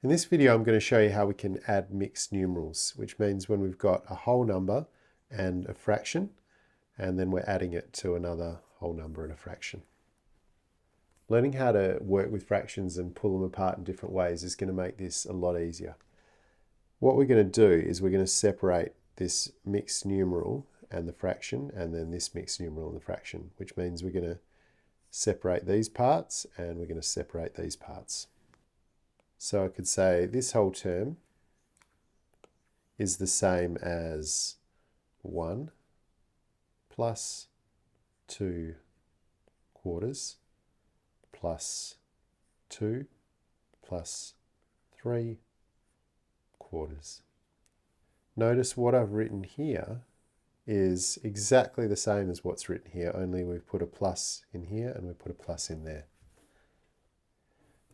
In this video, I'm going to show you how we can add mixed numerals, which means when we've got a whole number and a fraction, and then we're adding it to another whole number and a fraction. Learning how to work with fractions and pull them apart in different ways is going to make this a lot easier. What we're going to do is we're going to separate this mixed numeral and the fraction, and then this mixed numeral and the fraction, which means we're going to separate these parts and we're going to separate these parts. So I could say this whole term is the same as 1 plus 2 quarters plus 2 plus 3 quarters. Notice what I've written here is exactly the same as what's written here, only we've put a plus in here and we put a plus in there.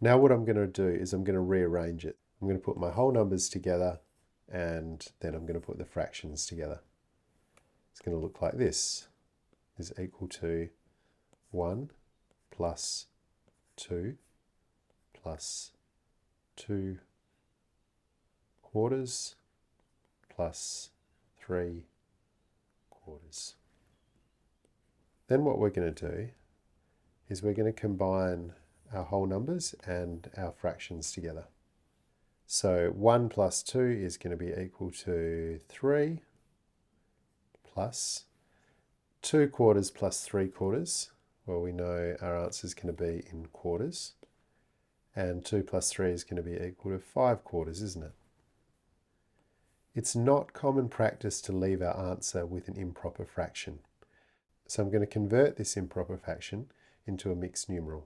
Now what I'm going to do is I'm going to rearrange it. I'm going to put my whole numbers together and then I'm going to put the fractions together. It's going to look like this. Is equal to 1 plus 2 plus 2 quarters plus 3 quarters. Then what we're going to do is we're going to combine our whole numbers and our fractions together. So 1 plus 2 is going to be equal to 3 plus 2 quarters plus 3 quarters. Well, we know our answer is going to be in quarters. And 2 plus 3 is going to be equal to 5 quarters, isn't it? It's not common practice to leave our answer with an improper fraction. So I'm going to convert this improper fraction into a mixed numeral.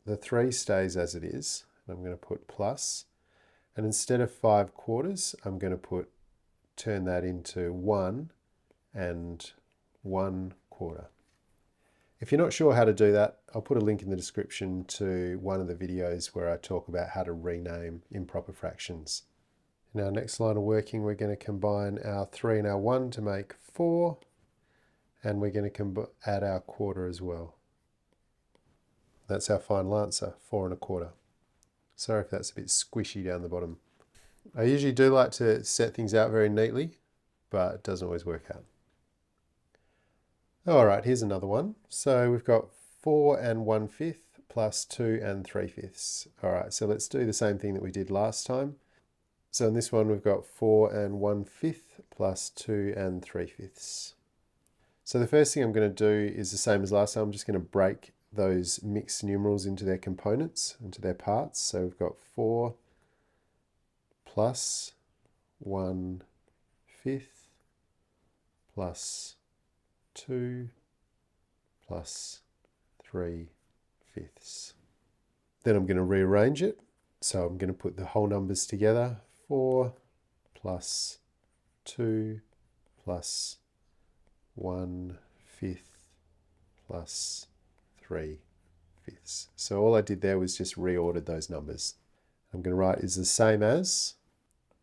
The 3 stays as it is. I'm going to put plus, and instead of 5 quarters, I'm going to turn that into 1 and 1 quarter. If you're not sure how to do that, I'll put a link in the description to one of the videos where I talk about how to rename improper fractions. In our next line of working, we're going to combine our 3 and our 1 to make 4, and we're going to add our quarter as well. That's our final answer, 4 1/4. Sorry if that's a bit squishy down the bottom. I usually do like to set things out very neatly, but it doesn't always work out. All right, here's another one. So we've got 4 1/5 plus 2 3/5. All right, so let's do the same thing that we did last time. So in this one, we've got 4 1/5 plus 2 3/5. So the first thing I'm going to do is the same as last time. I'm just going to break those mixed numerals into their components, into their parts. So we've got 4 plus 1/5 plus 2 plus 3/5. Then I'm going to rearrange it. So I'm going to put the whole numbers together. 4 plus 2 plus 1/5 plus 3/5. So all I did there was just reordered those numbers. I'm going to write is the same as.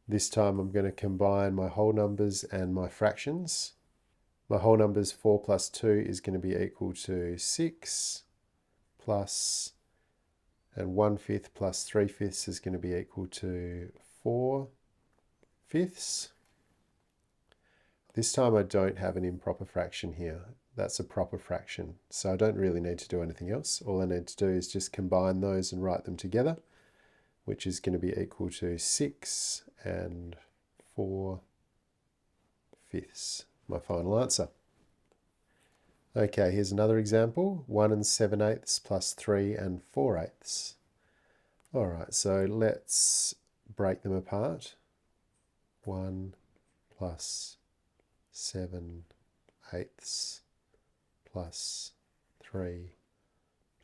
This time I'm going to combine my whole numbers and my fractions. My whole numbers 4 plus 2 is going to be equal to 6 plus, and 1/5 plus 3/5 is going to be equal to 4/5. This time I don't have an improper fraction here. That's a proper fraction. So I don't really need to do anything else. All I need to do is just combine those and write them together, which is going to be equal to 6 and 4/5. My final answer. Okay, here's another example. 1 7/8 plus 3 4/8. All right, so let's break them apart. 1 plus 7/8 plus 3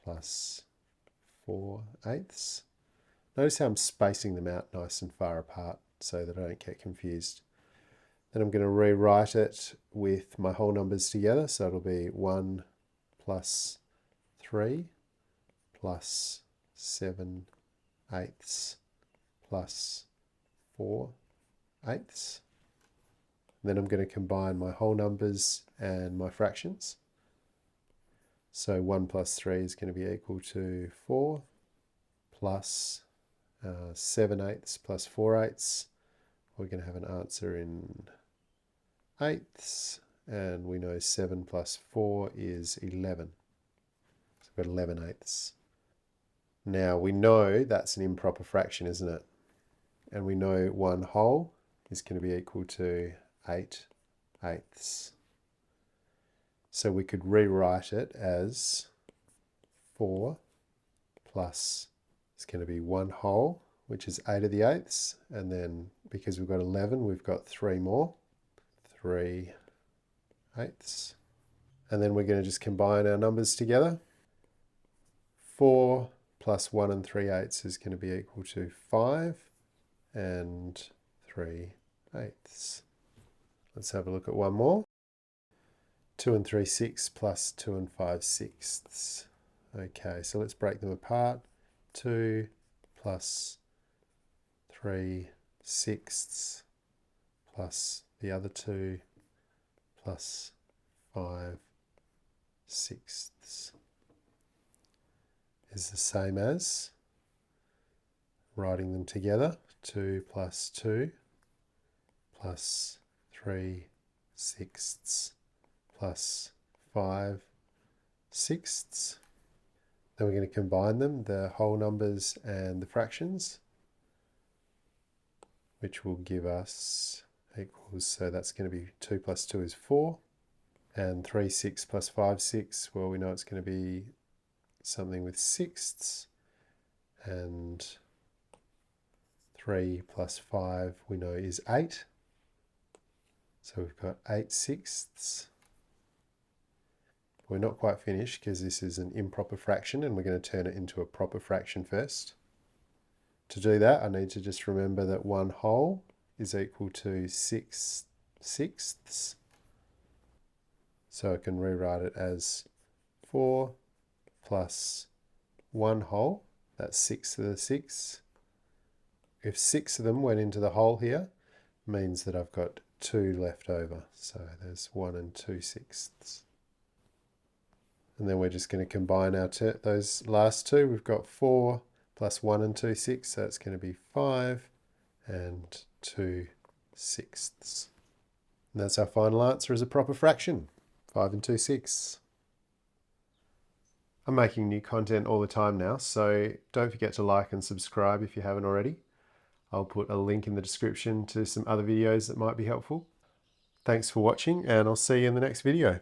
plus 4/8. Notice how I'm spacing them out nice and far apart so that I don't get confused. Then I'm going to rewrite it with my whole numbers together. So it'll be 1 plus 3 plus 7/8 plus 4/8. Then I'm going to combine my whole numbers and my fractions. So 1 plus 3 is going to be equal to 4 plus, 7/8 plus 4/8. We're going to have an answer in eighths, and we know 7 plus 4 is 11. So we've got 11/8. Now we know that's an improper fraction, isn't it? And we know 1 whole is going to be equal to 8/8. So we could rewrite it as 4 plus, it's going to be 1 whole, which is 8/8, and then because we've got 11, we've got 3 more, 3/8. And then we're going to just combine our numbers together. 4 plus 1 3/8 is going to be equal to 5 and 3/8. Let's have a look at one more. 2 3/6 plus 2 5/6. Okay, so let's break them apart. 2 plus 3/6 plus the other 2 plus 5/6 is the same as writing them together. 2 plus 2 plus 3/6 plus 5/6. Then we're going to combine them, the whole numbers and the fractions, which will give us equals, so that's going to be 2 plus 2 is 4, and 3/6 plus 5/6, well, we know it's going to be something with sixths, and 3 plus 5 we know is 8, so we've got 8/6. We're not quite finished because this is an improper fraction and we're going to turn it into a proper fraction first. To do that, I need to just remember that 1 whole is equal to 6/6. So I can rewrite it as 4 plus 1 whole, that's 6 to the 6. If 6 of them went into the whole here, means that I've got 2 left over. So there's 1 2/6. And then we're just going to combine our those last two. We've got 4 plus 1 2/6, so it's going to be 5 and 2/6. And that's our final answer as a proper fraction, 5 2/6. I'm making new content all the time now, so don't forget to like and subscribe if you haven't already. I'll put a link in the description to some other videos that might be helpful. Thanks for watching, and I'll see you in the next video.